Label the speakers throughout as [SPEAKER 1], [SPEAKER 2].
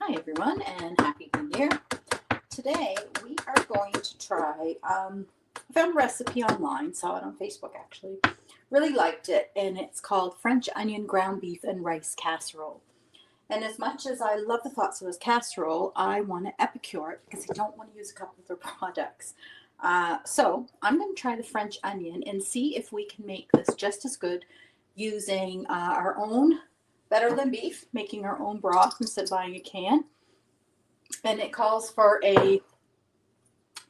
[SPEAKER 1] Hi everyone and happy new year. Today we are going to try, I found a recipe online, saw it on Facebook actually, really liked it, and it's called French Onion Ground Beef and Rice Casserole. And as much as I love the thoughts of this casserole, I want to epicure it because I don't want to use a couple of their products. So I'm going to try the French onion and see if we can make this just as good using our own better than beef, making our own broth instead of buying a can. And it calls for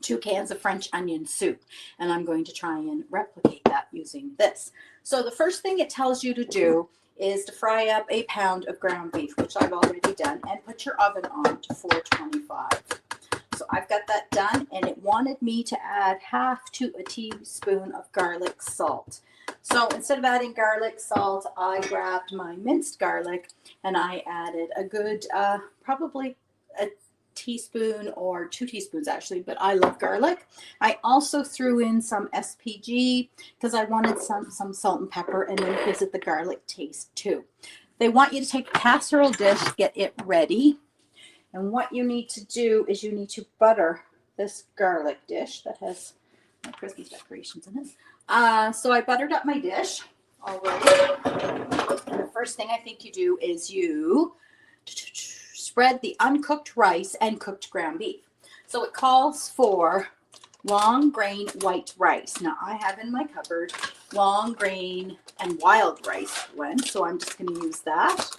[SPEAKER 1] 2 cans of French onion soup. And I'm going to try and replicate that using this. So the first thing it tells you to do is to fry up a pound of ground beef, which I've already done, and put your oven on to 425. So I've got that done, and it wanted me to add half to a teaspoon of garlic salt. So instead of adding garlic salt, I grabbed my minced garlic and I added a good, probably a teaspoon or 2 teaspoons actually, but I love garlic. I also threw in some SPG because I wanted some salt and pepper, and then it gives it the garlic taste too. They want you to take a casserole dish, get it ready. And what you need to do is you need to butter this garlic dish that has my Christmas decorations in it. So I buttered up my dish already. And the first thing I think you do is you spread the uncooked rice and cooked ground beef. So it calls for long grain white rice. Now I have in my cupboard long grain and wild rice blend, so I'm just going to use that.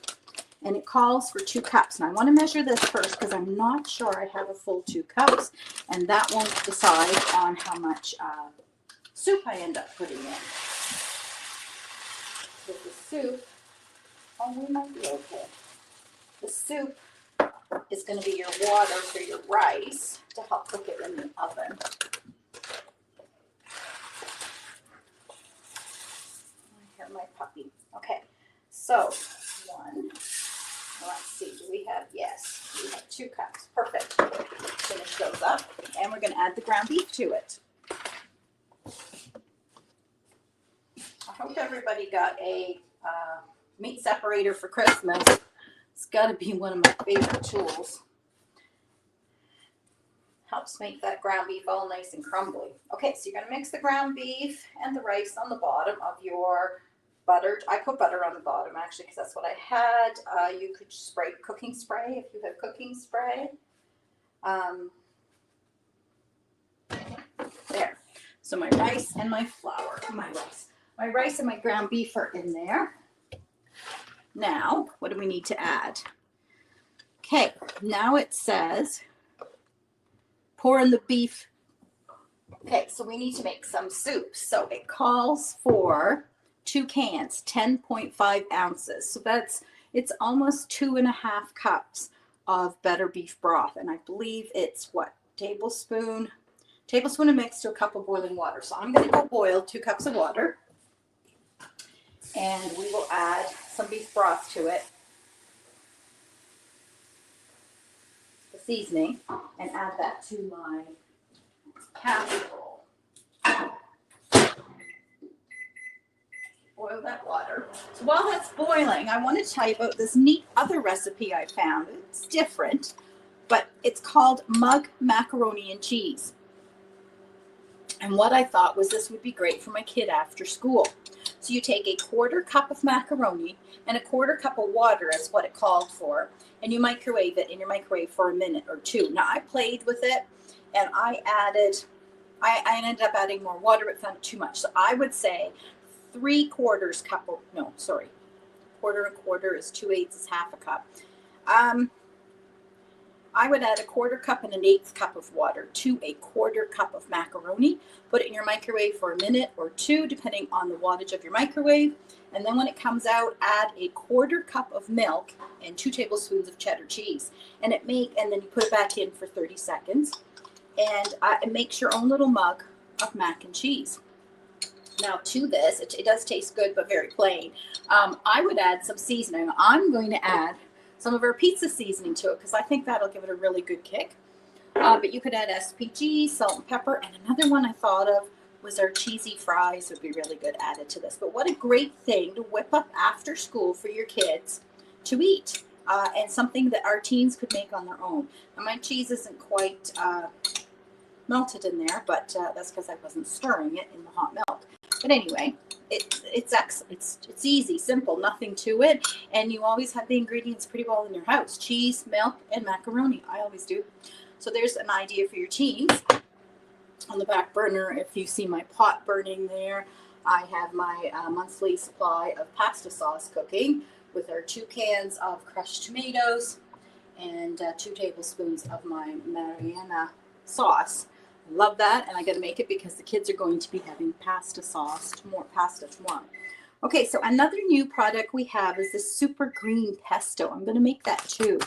[SPEAKER 1] And it calls for 2 cups. And I want to measure this first because I'm not sure I have a full 2 cups, and that won't decide on how much soup I end up putting in. With the soup, we might be okay. The soup is going to be your water for your rice to help cook it in the oven. I have my puppy. Okay, so 1. Let's see, do we have, yes, we have 2 cups. Perfect. Finish those up, and we're going to add the ground beef to it. I hope everybody got a meat separator for Christmas. It's got to be one of my favorite tools. Helps make that ground beef all nice and crumbly. Okay, so you're going to mix the ground beef and the rice on the bottom of your buttered. I put butter on the bottom actually because that's what I had. You could spray cooking spray if you have cooking spray. There. So my rice and my flour, my rice and my ground beef are in there. Now, what do we need to add? Okay, now it says pour in the beef. Okay, so we need to make some soup. So it calls for 2 cans, 10.5 ounces. So it's almost 2.5 cups of better beef broth. And I believe it's what, tablespoon and mix to a cup of boiling water. So I'm going to go boil 2 cups of water. And we will add some beef broth to it, the seasoning, and add that to my casserole. Boil that water. So while that's boiling, I want to tell you about this neat other recipe I found. It's different, but it's called mug macaroni and cheese. And what I thought was this would be great for my kid after school. So you take a 1/4 cup of macaroni and a 1/4 cup of water is what it called for, and you microwave it in your microwave for a minute or 2. Now I played with it, and I ended up adding more water, but found it too much. So I would say 3/4 cup of, no, sorry, 1/4 and 1/4 is 2/8 is half a cup. I would add a 1/4 cup and 1/8 cup of water to a 1/4 cup of macaroni. Put it in your microwave for a minute or 2, depending on the wattage of your microwave. And then when it comes out, add a 1/4 cup of milk and 2 tablespoons of cheddar cheese. And then you put it back in for 30 seconds. And it makes your own little mug of mac and cheese. Now to this, it does taste good, but very plain. I would add some seasoning. I'm going to add some of our pizza seasoning to it because I think that'll give it a really good kick. But you could add SPG, salt and pepper, and another one I thought of was our cheesy fries would be really good added to this. But what a great thing to whip up after school for your kids to eat. and something that our teens could make on their own. Now, my cheese isn't quite melted in there, but that's because I wasn't stirring it in the hot milk. But anyway, it's excellent. It's easy, simple, nothing to it, and you always have the ingredients pretty well in your house: cheese, milk, and macaroni. I always do. So there's an idea for your teens. On the back burner, if you see my pot burning there, I have my monthly supply of pasta sauce cooking with our 2 cans of crushed tomatoes and 2 tablespoons of my Mariana sauce. I love that, and I got to make it because the kids are going to be having pasta tomorrow. Okay, so another new product we have is this super green pesto. I'm going to make that too.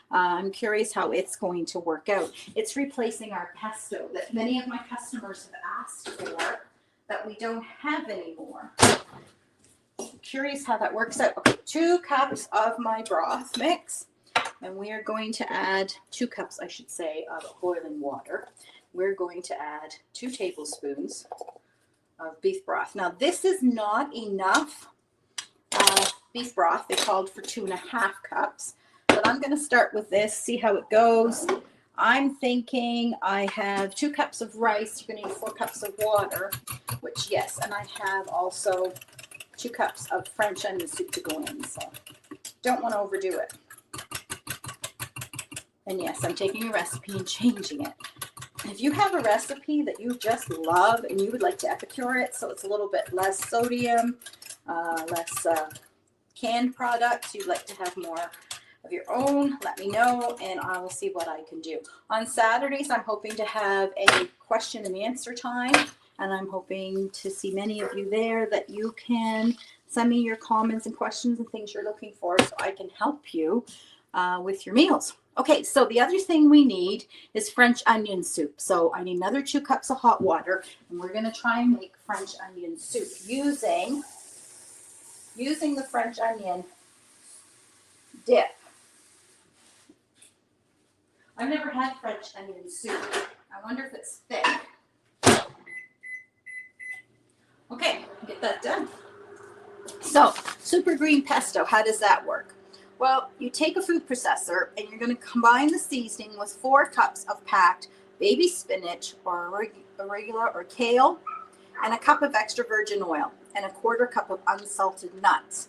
[SPEAKER 1] I'm curious how it's going to work out. It's replacing our pesto that many of my customers have asked for that we don't have anymore. I'm curious how that works out. Okay, 2 cups of my broth mix, and we are going to add 2 cups, I should say, of boiling water. We're going to add 2 tablespoons of beef broth. Now, this is not enough beef broth. They called for 2.5 cups, but I'm going to start with this, see how it goes. I'm thinking I have 2 cups of rice. You're going to need 4 cups of water, which, yes, and I have also 2 cups of French onion soup to go in, so don't want to overdo it. And yes, I'm taking a recipe and changing it. If you have a recipe that you just love and you would like to epicure it so it's a little bit less sodium, less canned products, you'd like to have more of your own, let me know and I will see what I can do. On Saturdays, I'm hoping to have a question and answer time, and I'm hoping to see many of you there that you can send me your comments and questions and things you're looking for so I can help you with your meals. Okay, so the other thing we need is French onion soup. So I need another 2 cups of hot water, and we're going to try and make French onion soup using the French onion dip. I've never had French onion soup. I wonder if it's thick. Okay, get that done. So, super green pesto, how does that work? Well, you take a food processor and you're going to combine the seasoning with 4 cups of packed baby spinach or arugula or kale, and a cup of extra virgin oil, and a 1/4 cup of unsalted nuts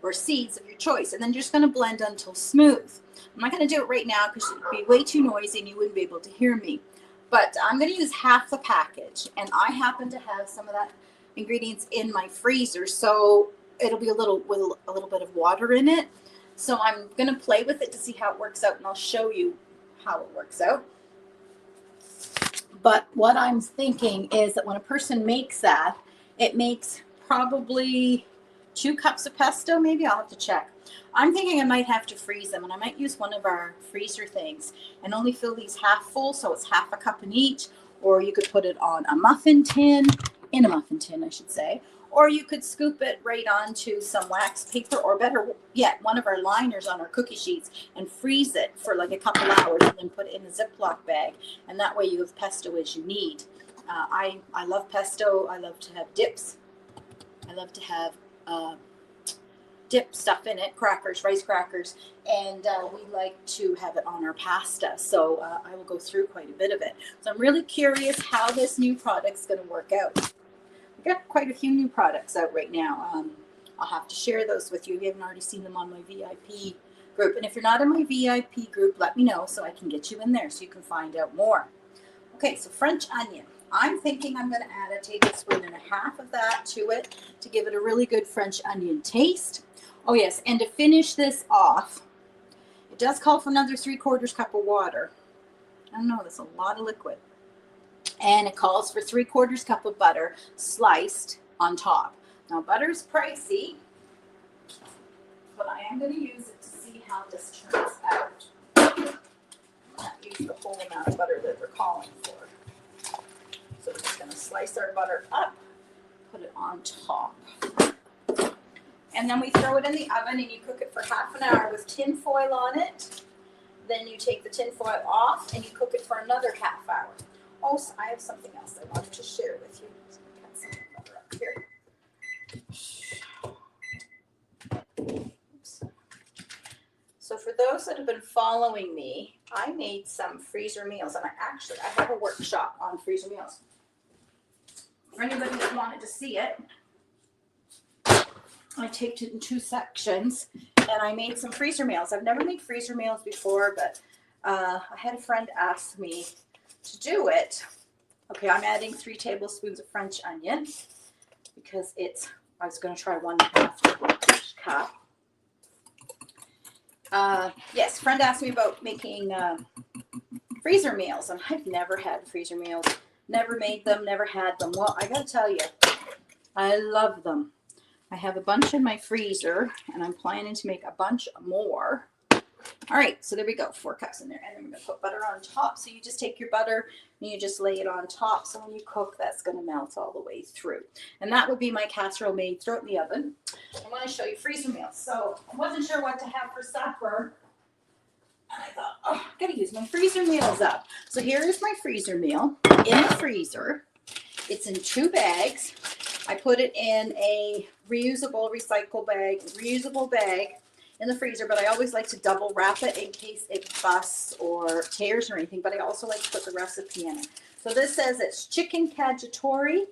[SPEAKER 1] or seeds of your choice. And then you're just going to blend until smooth. I'm not going to do it right now because it would be way too noisy and you wouldn't be able to hear me. But I'm going to use half the package, and I happen to have some of that ingredients in my freezer, so it'll be a little bit of water in it. So I'm going to play with it to see how it works out, and I'll show you how it works out. But what I'm thinking is that when a person makes that, it makes probably 2 cups of pesto, maybe. I'll have to check. I'm thinking I might have to freeze them, and I might use one of our freezer things and only fill these half full, so it's half a cup in each, or you could put it on a muffin tin, in a muffin tin, I should say. Or you could scoop it right onto some wax paper, or better yet, one of our liners on our cookie sheets, and freeze it for like a couple hours and then put it in a Ziploc bag. And that way you have pesto as you need. I love pesto. I love to have dips. I love to have dip stuff in it, crackers, rice crackers, and we like to have it on our pasta. So I will go through quite a bit of it. So I'm really curious how this new product's going to work out. We've got quite a few new products out right now. I'll have to share those with you if you haven't already seen them on my VIP group. And if you're not in my VIP group, let me know so I can get you in there so you can find out more. Okay, so French onion. I'm thinking I'm going to add 1.5 tablespoons of that to it to give it a really good French onion taste. Oh yes, and to finish this off, it does call for another 3/4 cup of water. I don't know, that's a lot of liquid. And it calls for 3/4 cup of butter sliced on top. Now, butter's pricey, but I am going to use it to see how this turns out. Not use the whole amount of butter that they're calling for. So we're just going to slice our butter up, put it on top. And then we throw it in the oven and you cook it for half an hour with tin foil on it. Then you take the tin foil off and you cook it for another half hour. Oh, so I have something else I wanted to share with you. So cut some butter up here. Oops. So for those that have been following me, I made some freezer meals, and I have a workshop on freezer meals. For anybody that wanted to see it, I taped it in 2 sections, and I made some freezer meals. I've never made freezer meals before, but I had a friend ask me to do it. Okay, I'm adding 3 tablespoons of French onion because I was going to try 1/2 cup. Yes, friend asked me about making freezer meals, and I've never had freezer meals, never made them, never had them. Well, I gotta tell you, I love them. I have a bunch in my freezer, and I'm planning to make a bunch more. All right, so there we go, 4 cups in there, and then we're gonna put butter on top. So you just take your butter and you just lay it on top. So when you cook, that's gonna melt all the way through. And that would be my casserole made. Throw it in the oven. I want to show you freezer meals. So I wasn't sure what to have for supper, and I thought, oh, I gotta use my freezer meals up. So here is my freezer meal in the freezer. It's in 2 bags. I put it in a reusable bag in the freezer, but I always like to double wrap it in case it busts or tears or anything, but I also like to put the recipe in it. So this says it's chicken cacciatore.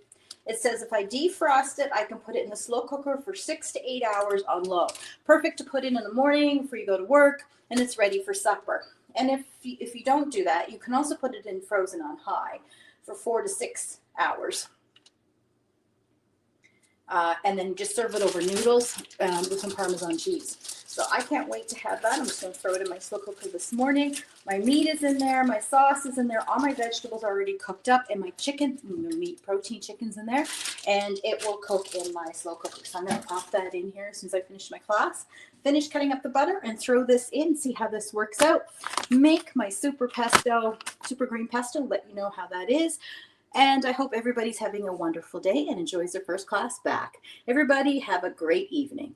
[SPEAKER 1] It says if I defrost it, I can put it in the slow cooker for 6 to 8 hours on low. Perfect to put in the morning before you go to work, and it's ready for supper. And if you don't do that, you can also put it in frozen on high for 4 to 6 hours. And then just serve it over noodles with some Parmesan cheese. So I can't wait to have that. I'm just going to throw it in my slow cooker this morning. My meat is in there. My sauce is in there. All my vegetables are already cooked up. And my chicken, meat, protein chicken's in there. And it will cook in my slow cooker. So I'm going to pop that in here as soon as I finish my class. Finish cutting up the butter and throw this in. See how this works out. Make my super green pesto. Let you know how that is. And I hope everybody's having a wonderful day and enjoys their first class back. Everybody have a great evening.